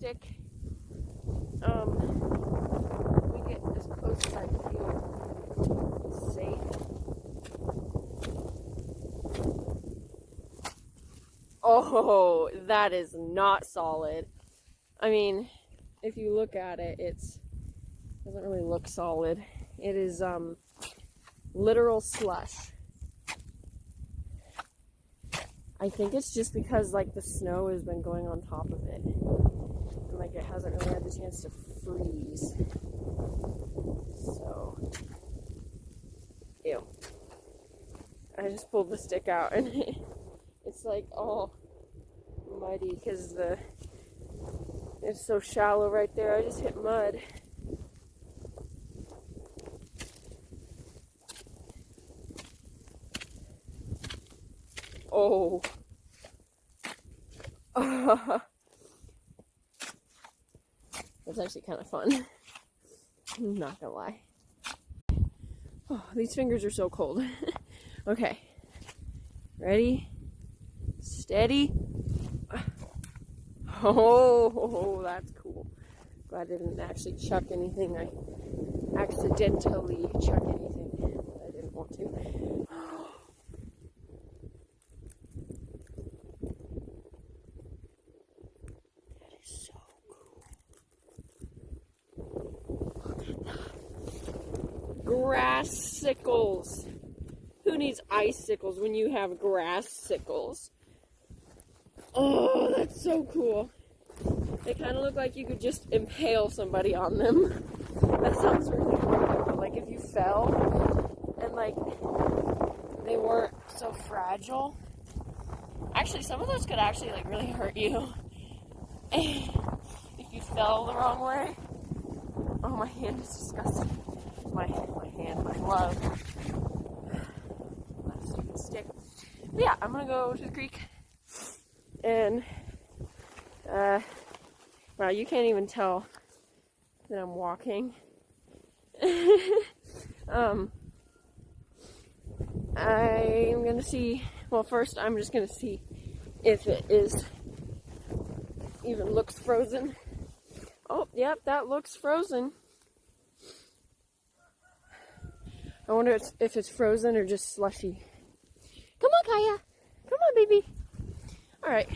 stick. We get as close as I feel safe. Oh, that is not solid. I mean, if you look at it, it doesn't really look solid. It is literal slush. I think it's just because like the snow has been going on top of it, and like it hasn't really had the chance to freeze. So, ew. I just pulled the stick out and it's like all muddy because it's so shallow right there. I just hit mud. Oh. That's actually kind of fun. I'm not gonna lie. Oh, these fingers are so cold. Okay. Ready? Steady. Oh, that's cool. Glad I didn't actually chuck anything. I accidentally chuck anything that I didn't want to. That is so cool. Look at that. Grass sickles. Who needs icicles when you have grass sickles? Oh, that's so cool. They kind of look like you could just impale somebody on them. That sounds really weird, but like if you fell and like they weren't so fragile. Actually, some of those could actually like really hurt you if you fell the wrong way. Oh, my hand is disgusting. My glove. That stupid stick. But yeah, I'm gonna go to the creek and wow, you can't even tell that I'm walking. I'm gonna see, well, first I'm just gonna see if it even looks frozen. Oh, yep, that looks frozen. I wonder if it's frozen or just slushy. Come on, Kaya. Come on, baby. All right.